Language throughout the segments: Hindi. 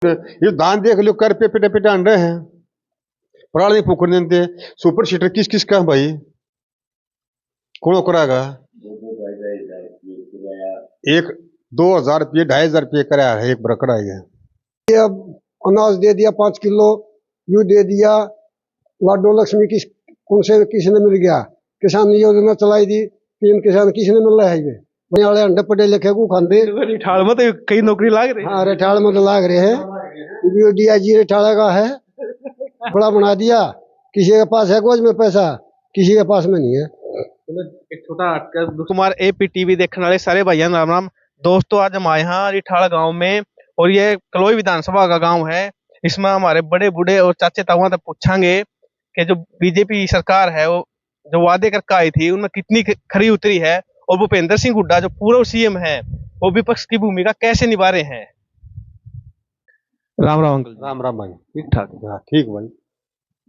ये धान देख लो कर पे पिटे पिटे अंडे हैं प्राणी फूकने देते सुपर सीटर किस किस का भाई कौन कराएगा 1-2 हज़ार रुपये 2,500 रुपये कराया है एक बरकड़ा है ये अब अनाज दे दिया 5 किलो यू दे दिया लाडो लक्ष्मी कौन से किसने मिल गया किसान योजना चलाई दी पीएम किसान किसने मिल रहा है ये वाले अंडे पढ़े लिखे को खाते रिठाड़ में तो कई नौकरी लाग रही है। हाँ रिठाड़ में तो लाग रहे हैं डीआईजी रिठाड़ा का है बड़ा बना दिया किसी के पास है कोच में पैसा किसी के पास में नहीं है। एक छोटा कुमार APTV देखने वाले सारे भाइयों राम राम। दोस्तों आज हम आए हैं रिठाड़ गांव में और ये कलोई विधानसभा का गांव है। इसमें हमारे बड़े बूढ़े और चाचे ताऊ तक पूछेंगे कि जो बीजेपी सरकार है वो जो वादे करके आई थी उनमें कितनी खरी उतरी है और भूपेंद्र सिंह हुड्डा जो पूर्व CM है वो विपक्ष की भूमिका कैसे निभा रहे हैं। राम राम अंकल। राम राम भाई ठीक ठाक। हाँ ठीक भाई।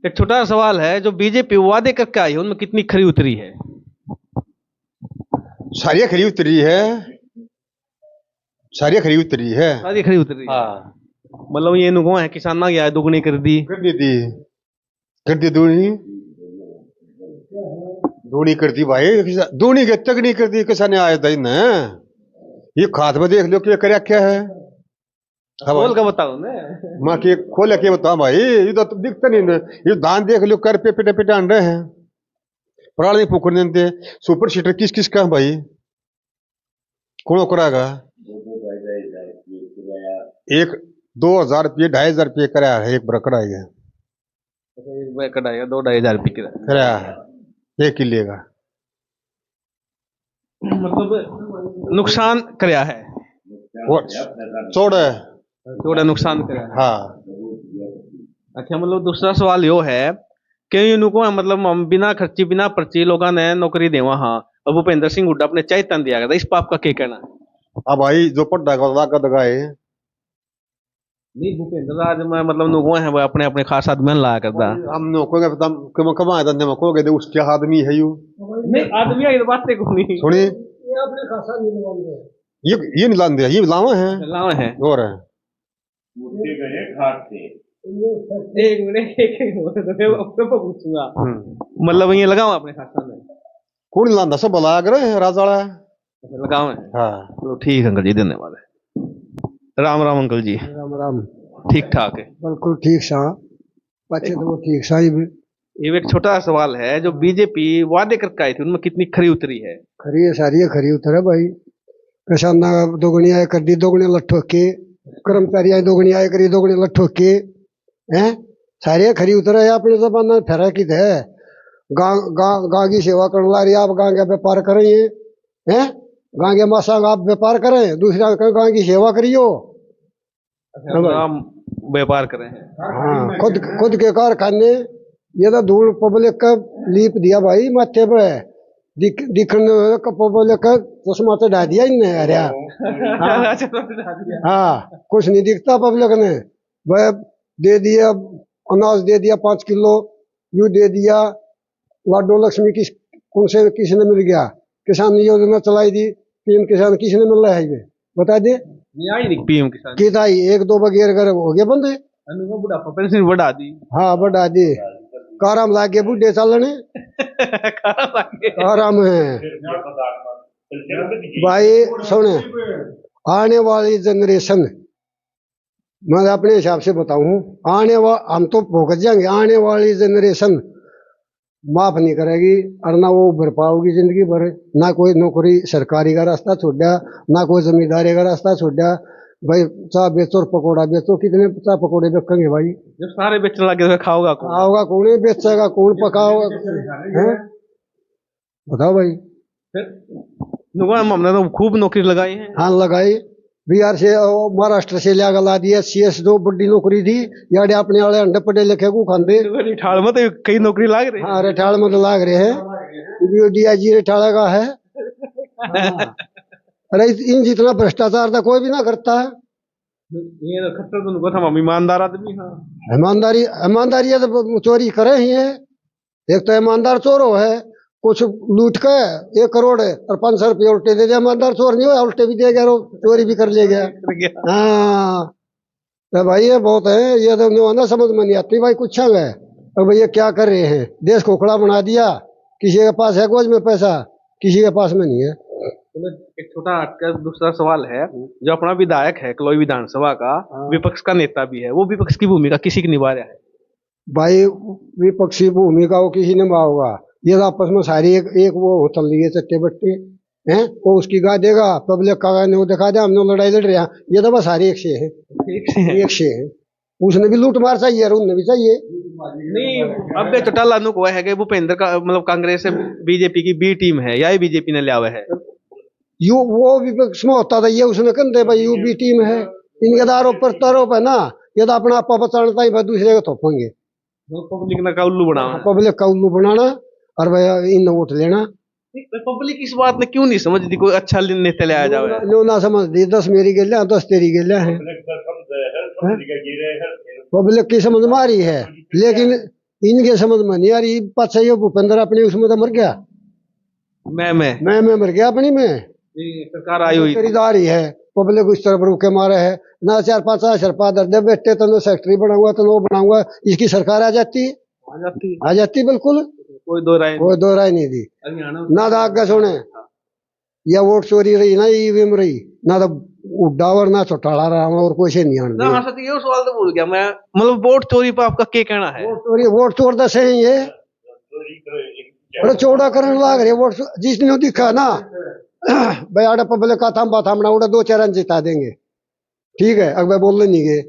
एक छोटा सवाल है जो बीजेपी वादे करके आई है उनमें कितनी खरी उतरी है। सारी खरी उतरी है सारी खरी उतरी है सारी खरी उतरी है। हाँ मतलब ये नुको है किसाना की आय दुगनी कर दी दूनी कर दी भाई दूनी के तगनी कर दी किसान आए दिन ये खाद में देख लो क्या कर क्या है खोल का बताओ ना माँ के खोल के बताओ भाई ये तो दिखता नहीं ये धान देख लो कर पे पिटे पिटे अंडे हैं प्राणी फूकने देते सुपर सीटर किस किस का भाई कौन कराएगा 1-2 हज़ार रुपये 2,500 रुपये कराया है एक बरकड़ा है कटाएगा 2-2,500 रुपये कराया है 1 किले का मतलब नुकसान कराया है चौड़ा नुकसान कराया है। हाँ। अच्छा मतलब दूसरा सवाल यो है कि इनको मतलब हम बिना खर्ची बिना पर्ची लोगों ने नौकरी देवा हाँ और भूपेंद्र सिंह हुड्डा अपने चैतन दिया गया इस पाप का क्या कहना है। अब भाई जो पढ़ा का दगाए नहीं भूपेंद्र राज में मतलब नुको है वो अपने अपने खास आदमी लाया करता हम नौकरी कमाए धंधे में खोगे उसके आदमी है यू नहीं आदमी आई बात को नहीं सुनी अपने खासा नहीं ये नहीं लाते ये लावा है लावा है और है एक मिनट पूछूंगा मतलब ये लगाओ अपने खासा में कौन लांदा सब बला कर राजाड़ा लगाओ है। हाँ तो ठीक अंकल जी धन्यवाद है। राम राम अंकल जी। राम राम। ठीक ठाक है बिल्कुल ठीक सा बच्चे तो वो ठीक सा ही ये एक छोटा सवाल है जो बीजेपी वादे करके आई थी उनमें कितनी खरी उतरी है। खरी है सारी है खरी उतर है भाई किसान दोगुनी आय कर दी दोगुने लट्ठो के कर्मचारी आए दोगुनी आय करी दोगुने लट्ठो के हैं सारी खरी उतर है अपने जमाना फेरा की है गाँव की सेवा करने ला रही आप गाँव का व्यापार करें हैं गाँव के मासा आप व्यापार करें दूसरा गाँव की सेवा करियो व्यापार करें हैं। हाँ खुद के कारखाने ये तो धूल पब्लिक का लीप दिया भाई माथे पे दिखने पब्लिक का चश्मा चढ़ा दिया इनने अरे हाँ कुछ नहीं दिखता पब्लिक ने वह दे दिया अनाज दे दिया 5 किलो यू दे दिया लाडो लक्ष्मी कौन से किसने मिल गया किसान योजना चलाई दी पीएम किसान किसने मिल रहा है ये बता दे पीएम किसान की था 1-2 बगैर कर हो गए बंदे पेंशन बढ़ा दी। हाँ बढ़ा दी काराम लागे बुढ़े चलने काराम है भाई सुने आने वाली जनरेशन मैं अपने हिसाब से बताऊं हम तो भुगत जाएंगे आने वाली जनरेशन माफ नहीं करेगी और ना वो भर पाओगी जिंदगी भर ना कोई नौकरी सरकारी का रास्ता छोड़ा ना कोई जमींदारी का रास्ता छोड़ा भाई चाह बेचो और पकौड़ा बेचो कितने चाह पकौड़े बेचेंगे भाई जब सारे बेचने लगे खाओगा कौन बेचेगा कौन पकाओगा बताओ भाई हमने तो खूब नौकरी लगाई है। हाँ लगाई बिहार से महाराष्ट्र से लिया ला दिया CS जो बड़ी नौकरी थी यार अपने वाले अंडे पढ़े लिखे को खाते रिठाड़ में तो कई नौकरी लाग रही है। हाँ रिठाड़ में तो लाग रहे हैं डीआईजी रिठाड़ा का है। अरे इन जितना भ्रष्टाचार था कोई भी ना करता है ये तो खतर तो था हम ईमानदार आदमी। हाँ ईमानदारी तो चोरी करे ही है एक तो ईमानदार चोरो है कुछ लूट के 1 करोड़ और 500 रुपये उल्टे दे दिया ईमानदार चोर नहीं हुआ उल्टे भी दे गया चोरी भी कर ले गया। हाँ तो भाई ये बहुत है, ये तो न्यू ना समझ में नहीं आती भाई कुछ है। अब भैया क्या कर रहे हैं, देश खोखला बना दिया। किसी के पास है गोज में पैसा, किसी के पास में नहीं है। तो एक छोटा हटकर दूसरा सवाल है, जो अपना विधायक है कलोई विधानसभा का, विपक्ष का नेता भी है, वो विपक्ष की भूमिका किसी की निभा रहा है? भाई विपक्षी भूमिका वो किसी ने होगा, ये तो आपस में सारी एक वो होटल लिए चट्टे बट्टे हैं, वो उसकी गा देगा, पब्लिक का वो दिखा दे हम लोग लड़ाई लड़ रहे हैं। ये तो बस सारी एक से है, एक से है। उसने भी लूट मार चाहिए और उनने भी चाहिए। नहीं, अब चौटाला नु को है कि भूपेंद्र का मतलब कांग्रेस से बीजेपी की बी टीम है, या ही बीजेपी ने लिया हुआ है? यू वो विपक्ष में होता था, ये उसने कंधे भाई यू बी टीम है। इनके तो आरोप प्रत्यारोप है ना, ये तो अपना आपा बचाना ही दूसरे को थोपेंगे। पब्लिक का उल्लू बनाना, पब्लिक का उल्लू बनाना और भैया इन वोट लेना। पब्लिक इस बात में क्यों नहीं समझती, कोई अच्छा नेता ले आया जाए? लो ना समझ दी, 10 मेरी गेलियां 10 तेरी गेलियां हैं। पब्लिक की समझ में आ रही है, लेकिन इनके समझ में नहीं आ रही। पाछा ये भूपेंद्र अपनी उसमें तो मर गया, मैं मर गया अपनी में। सरकार आई हुई खरीदार ही है, पब्लिक उस तरफ रुके मारे है ना। 4-5 हजार दर दे बेटे तो फैक्ट्री बनाऊंगा तो वो बनाऊंगा, इसकी सरकार आ जाती, आ जाती बिल्कुल, कोई दो राय नहीं दी ना। तो आगे सुने, या वोट चोरी रही ना ईवीएम रही ना, तो उड्डावर ना चौटाला रहा और कुछ नहीं आने ना। हाँ सच, ये सवाल तो भूल गया मैं, मतलब वोट चोरी पर आपका क्या कहना है? वोट चोर दस है ये, बड़ा चौड़ा करने लाग रहे वोट। जिसने दिखा ना भाई आड़े पब्लिक का थाम थामना उड़ा 2-4 रन जिता देंगे, ठीक है। अगर बोलने नहीं गए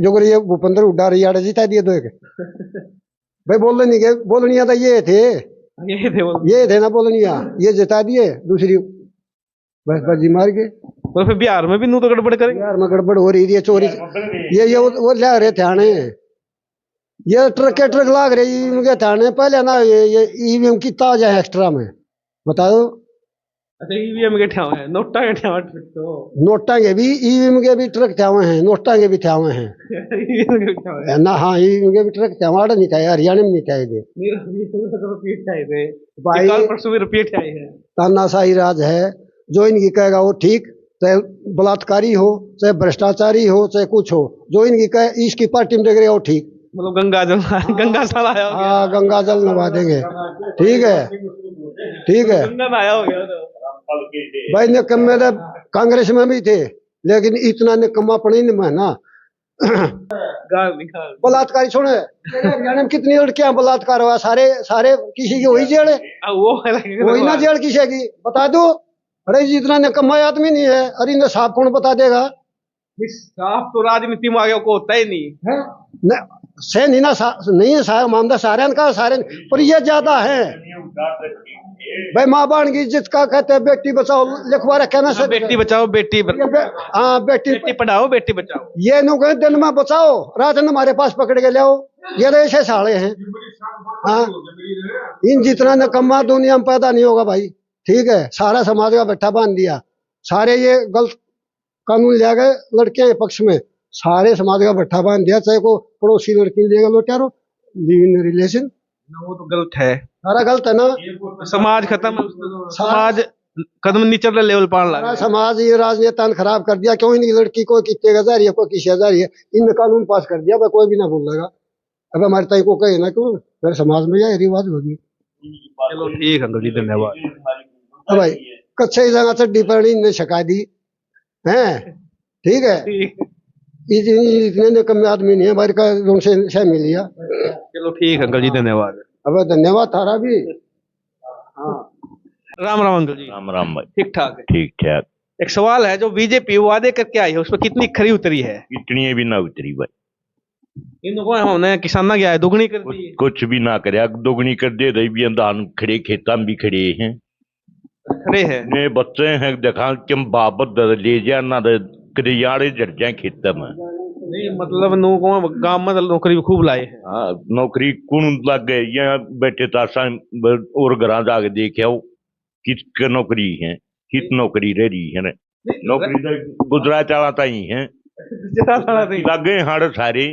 जो ये भूपेंद्र उड्डा रही आड़े जिता दिए 2 एक भाई, बोलने नहीं गए, बोलनिया था ये थे ना बोलनिया, ये जिता दिए, दूसरी बस बाजी मार गए। तो फिर बिहार में भी नू तो गड़बड़ करेंगे, बिहार में गड़बड़ हो रही है, चोरी ये वो ला रहे थाने, ये ट्रक लाग रहे इनके थाने पहले ना। ये ईवीएम की ताजा है एक्स्ट्रा में, बताओ। अच्छा, ईवीएम के ठाव है, नोटा के ठाव तो नोटा के भी ईवीएम के भी ट्रक थे हैं, नोटा के भी थे हैं ना। हाँ, ईवीएम के भी ट्रक थे, हमारे नहीं थे, हरियाणा में नहीं थे। भाई कल परसों भी रिपीट आए हैं। तानाशाही राज है, जो इनकी कहेगा वो ठीक, चाहे बलात्कारी हो, चाहे भ्रष्टाचारी हो, चाहे कुछ हो, जो इनकी कहे इसकी पार्टी में देख रहे हो ठीक। मतलब गंगा जल आया, हाँ गंगा जल नवा देंगे, ठीक है, ठीक है। गंगा आया हो गया भाई निकम्मे तो कांग्रेस में भी थे, लेकिन इतना निकम्मापन ही में ना। बलात्कारी सुने, हरियाणा में कितनी लड़कियां बलात्कार हुआ, सारे सारे किसी की वही जेल है, वही ना जेल किसी की, बता दो। अरे जितना निकम्मा आदमी नहीं है, अरे इन्हें साफ कौन बता देगा? साफ तो राजनीति में आगे को होता ही नहीं है, से नहीं ना नहीं है मामला सारे का, सारे पर ये ज्यादा है भाई। माँ बहन की इज्जत का कहते हैं, बेटी बचाओ लिखवा रखे ना सर, बेटी बचाओ हाँ बेटी पढ़ाओ बेटी बचाओ, ये नु कहे दिन में बचाओ, रात में हमारे पास पकड़ के ले आओ। ये तो ऐसे साले हैं। हाँ, इन जितना निकम्मा दुनिया में पैदा नहीं होगा भाई, ठीक है। सारा समाज का बैठा बांध दिया, सारे ये गलत कानून ले गए लड़कियों के पक्ष में, सारे समाज का बैठा बांध दिया। चाहे को पड़ोसी लड़की लेगा लो क्या लिव इन रिलेशन, वो तो गलत है, सारा गलत है ना। समाज खत्म, समाज कदम नीचे लेवल पर लगा, समाज ये राजनेता ने खराब कर दिया। क्यों नहीं, लड़की को कितने हजार है, कोई किसी हजार है, इन कानून पास कर दिया, कोई भी ना बोलेगा। अब हमारे ताई को कहे ना क्यों, फिर समाज में यह रिवाज होगी। चलो ठीक है जी, धन्यवाद। भाई कच्चे जगह चड्डी पर इनने छका दी है, ठीक है। इतने निकम्मे आदमी नहीं है, हमारे का उनसे मिल लिया। चलो ठीक है अंकल जी, धन्यवाद। अब धन्यवाद थारा भी। हाँ, राम राम अंकल जी। राम राम भाई। ठीक ठाक है, ठीक ठाक। एक सवाल है, जो बीजेपी वादे करके आई है उसमें कितनी खरी उतरी है? इतनी भी ना उतरी भाई, इन लोगों हमने किसाना क्या है दुगनी कर दी, कुछ भी ना करे, दोगुनी कर दे रही भी। धान खड़े खेता में भी खड़े हैं, खड़े हैं ने बच्चे हैं, देखा कि बाबत ले जा ना करियाड़े जड़ जाए खेत में। नहीं मतलब गांव में नौकरी खूब लाए हैं। हाँ, नौकरी कौन लग गए, यहाँ बैठे ताशा और घर जाके देखे आओ कित नौकरी है, कित नौकरी रह रही है। नौकरी तो गुजरात चलाता ही है, लग गए हाड़ सारे।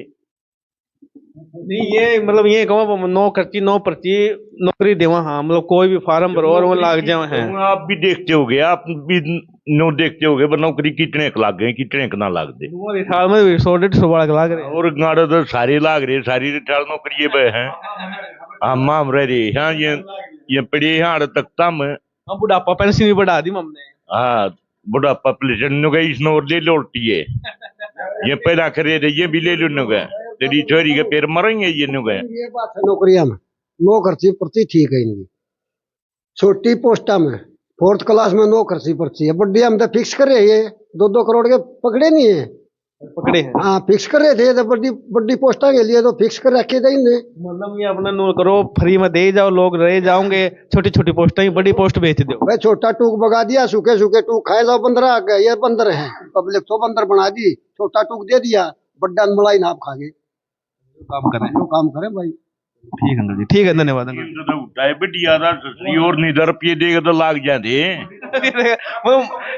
नहीं ये मतलब ये कहो नो पर्ची नौकरी देवा, हाँ मतलब कोई भी फार्म भरो और वो लाग जाए हैं। आप भी देखते हो गए, आप भी नो देखते हो गए नौकरी कितने क लाग गए कितने क ना लाग दे हमारे साल में भी 100-150 बार लाग रहे हैं। और गाड़ो तो सारी लाग रही सारी रिटाल नौकरी पे हैं हम रह रही हाँ ये पड़ी हाँ तक तम हम बुढ़ापा पेंशन भी बढ़ा दी हमने। हाँ बुढ़ापा पेंशन नु गई इसने और ले लौटी है ये पैदा करे थे ये भी ले लो नु गए तेरी छोरी के पैर मरेंगे ये नु गए ये बात है नौकरियां में नौकरी पर्ची ठीक है इनकी छोटी पोस्टा में 4th क्लास में नौकरी पर्ची है बड्डी हम तो फिक्स कर रहे हैं 2-2 करोड़ के पकड़े नहीं है पकड़े हैं। हाँ फिक्स कर रहे थे तो बड्डी बड्डी पोस्टा के लिए तो फिक्स कर रखे थे इनने मतलब ये अपना नूर करो फ्री में दे जाओ लोग रह जाओगे छोटी छोटी पोस्टें ही बड़ी पोस्ट बेच दो। भाई छोटा टूक बगा दिया सूखे सूखे टूक खाए जाओ बंदर आ गए ये बंदर है पब्लिक तो बंदर बना दी छोटा टूक दे दिया बड्डा मलाई नाप खा गए काम करें जो काम करे भाई ठीक है अंकल जी ठीक है धन्यवाद अंकल जी। उठाए बढ़िया और नहीं रुपये देगा तो लाग जाते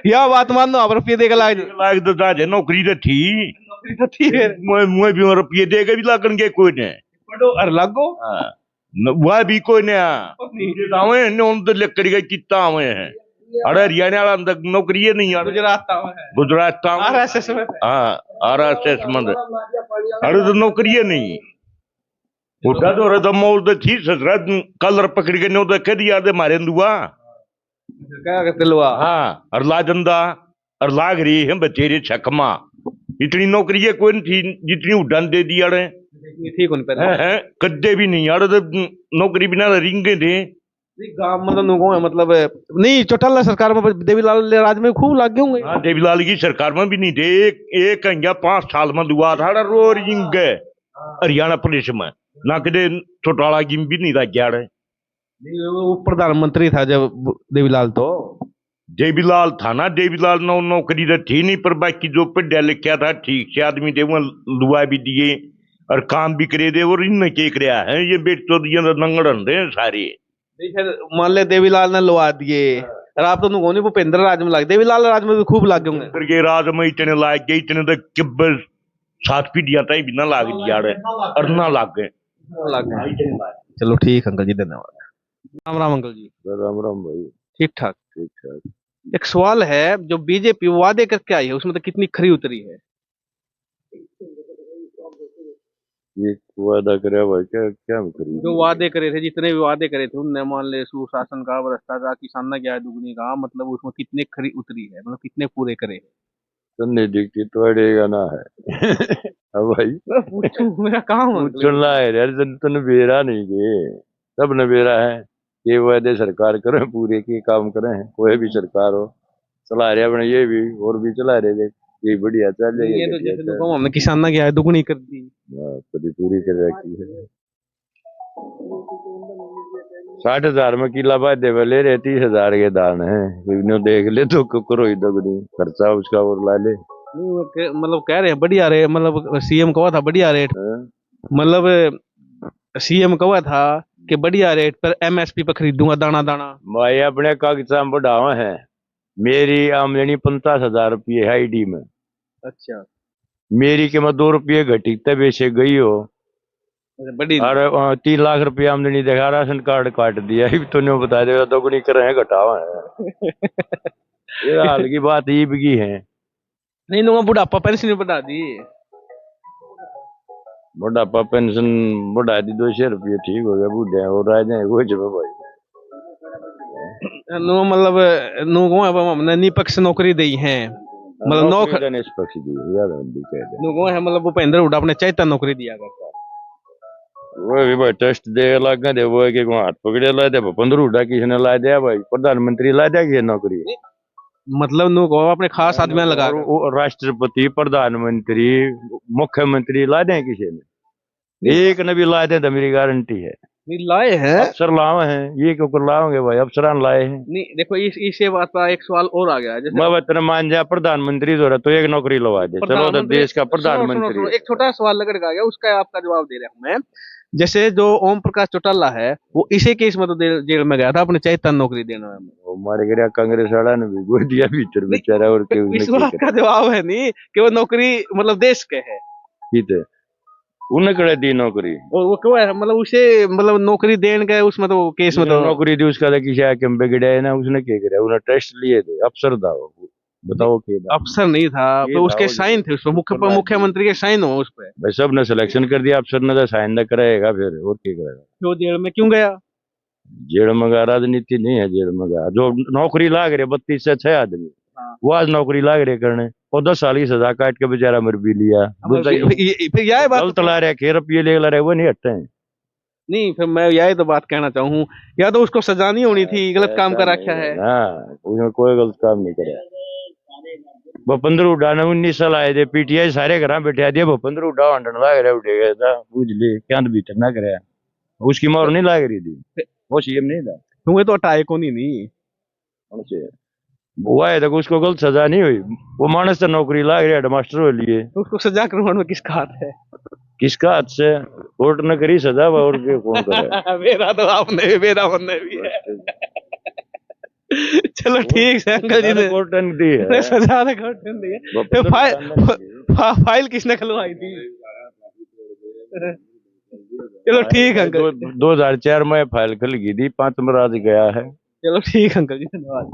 यह बात मान लो आप रुपये देकर लाग तो जाते नौकरी तो थी ठीक है मुझे भी रुपये देगा भी लागन के कोई ने और लगो वह भी कोई ने आवे तो लकड़ी का कितना आवे हैं अरे हरियाणा वाला तक नौकरी नहीं आ गुजरात आरएसएस में हाँ RSS मंद अरे तो नौकरी नहीं उठा तो रहा मौल तो थी ससरा कलर पकड़ के नो तो कह दिया दे मारे दुआ क्या करते लोग हाँ और लाजंदा और लाग रही है बचेरे छकमा इतनी नौकरी है कोई नहीं थी जितनी उड़ान दे दी अरे ठीक उन पर है कद्दे भी नहीं अरे तो नौकरी बिना रिंगे थे गांव मतलब नुगो है मतलब नहीं चौटाला सरकार में देवीलाल राज में खूब लाग गए होंगे। हाँ देवीलाल की सरकार में भी नहीं थे एक 5 साल में दुआ था रो रिंग हरियाणा पुलिस में ना कदे चौटाला की भी नहीं था क्या वो प्रधानमंत्री था जब देवीलाल तो देवीलाल था ना देवीलाल नौकरी तो थी नहीं पर बाकी जो पढ़ा लिखा था ठीक से आदमी थे वो दुआ भी दिए और काम भी करे दे और इनने क्या कराया है ये बेट तो दिए नंगड़न रहे सारे मान ले देवीलाल ने लवा दिए और आप तो नुगोनी भूपेंद्र राज में लाग देवीलाल राज में भी खूब लाग गए करके राज में इतने लाग गए इतने तो किब्बर 7 पीढ़िया तक भी ना लाग दिया और ना लाग गए चलो ठीक अंकल जी धन्यवाद। राम राम अंकल जी। राम राम भाई ठीक ठाक। ठीक ठाक। एक सवाल है जो बीजेपी वादे करके आई है उसमें तो कितनी खरी उतरी है। ये वादा करे भाई क्या क्या करी जो वादे करे थे जितने भी वादे करे थे उनने मान ले सुशासन का भ्रष्टाचार किसान की आय दुगनी का मतलब उसमें कितने खरी उतरी है मतलब कितने पूरे करे तन्ने दिखती तो अड़ेगा ना है अब भाई पूछूं मेरा काम चलना है यार तन बेरा नहीं के सब ने बेरा है ये वादे सरकार करे पूरे के काम करे कोई भी सरकार हो चला रहे अपने ये भी और भी चला रहे थे ये बढ़िया चल रही ये तो जैसे लोगों हमने किसान की आय दुगनी कर दी कभी पूरी कर रखी है 60,000 में किला बादे वाले रहे 30,000 के दान है देख ले तो करो ही दोगुनी खर्चा उसका और ला ले नहीं वो मतलब कह रहे हैं बढ़िया रेट मतलब सीएम कहा था बढ़िया रेट मतलब सीएम कहा था कि बढ़िया रेट पर MSP पर खरीदूंगा दाना दाना भाई अपने कागजा बढ़ावा है मेरी आमदनी 50,000 रुपये है ID में। अच्छा मेरी के मैं 2 रुपये घटी तब ऐसे गई हो बड़ी और 3 लाख रुपये आमदनी देखा राशन कार्ड काट दिया तूने बता दे दोगुनी करे घटावा है ये हाल की बात ये भी है नहीं लोग बुढ़ापा पेंशन बढ़ा दी बुढ़ापा पेंशन बढ़ा दी 200 रुपये ठीक हो गया बूढ़े और रह जाए वो जब भाई नो मतलब नो हमने निपक्ष नौकरी दी है मतलब निष्पक्ष दी यार नो है मतलब भूपेंद्र हुड्डा अपने चाहता नौकरी दिया करता वो भी भाई टेस्ट दे लगा दे वो कि हाथ पकड़े ला दे भूपेंद्र हुड्डा किसने ला दिया भाई प्रधानमंत्री ला दिया कि नौकरी मतलब नो को अपने खास आदमी लगा राष्ट्रपति प्रधानमंत्री मुख्यमंत्री ला दें किसी ने एक ने भी ला दे तो मेरी गारंटी है लाए हैं अफसर लाए हैं ये क्यों लाओगे भाई अफसरान लाए हैं नहीं देखो इसे बात पर एक सवाल और आ गया जैसे मैं तेरा मान जा प्रधानमंत्री जो तो एक नौकरी लगा दे चलो तो देश का प्रधानमंत्री एक छोटा सवाल लग गया उसका आपका जवाब दे रहा हूँ मैं जैसे जो ओम प्रकाश चौटाला है वो इसी केस में तो जेल में गया था अपने चैतन्य नौकरी देने में मारे गया कांग्रेस वाला ने भी गोद दिया भीतर बेचारा और इस बात का जवाब है नहीं कि वो नौकरी मतलब देश के है ठीक है उन्हें कड़े दी नौकरी और वो क्यों है मतलब उसे मतलब नौकरी देने गए उसमें तो केस में तो नौकरी दी उसका किसी बिगड़े है ना उसने क्या करा उन्हें टेस्ट लिए थे अफसर था बताओ के अफसर नहीं था, ये तो था उसके वो साइन थे उस पर, मुख्यमंत्री के साइन हो उस पे। भाई सब ने सिलेक्शन कर दिया, अफसर ने तो साइन न कराएगा फिर और क्या करेगा। तो जेल में क्यों गया? जेल में गया, राजनीति नहीं है जेल में गया, जो नौकरी लाग रहे 32 से 6 आदमी, हाँ। वो आज नौकरी लाग रहे करने, और 10 साल की सजा काट के बेचारा मर भी लिया। अब फिर यह बात गलत ला रहे, खेर रुपये ले ला रहे, वो नहीं हटते हैं। नहीं, फिर मैं यही तो बात कहना चाहूँ, या तो उसको सजा नहीं होनी थी, गलत काम कर रखा है। हाँ, उसने कोई गलत काम नहीं कराया। भूपेंद्र हुड्डा ने 19 साल आए थे, पीटीआई सारे घर बैठा दिया, भूपेंद्र हुड्डा हंडन लाग रहा उठे गया था, पूछ ले क्या भीतर ना कराया, उसकी मोहर नहीं लाग रही थी, वो सीएम नहीं था। तुम्हें तो हटाए को नहीं उनसे हुआ है, तक उसको गलत सजा नहीं हुई, वो मानस तो नौकरी लाग रही हेडमास्टर हो लिए, तो उसको सजा करवाने में किसका हाथ है? किसका हाथ से? कोर्ट ने करी सजा, और के कौन करे? मेरा तो आपने भी, मेरा बनने भी है। चलो ठीक है अंकल जी ने कोर्ट ने दी है सजा, तो कोर्ट ने दी है। तो फाइल किसने खुलवाई थी? चलो ठीक है अंकल। 2004 में फाइल खुल गई थी, 5 में आज गया है। चलो ठीक है अंकल जी, धन्यवाद।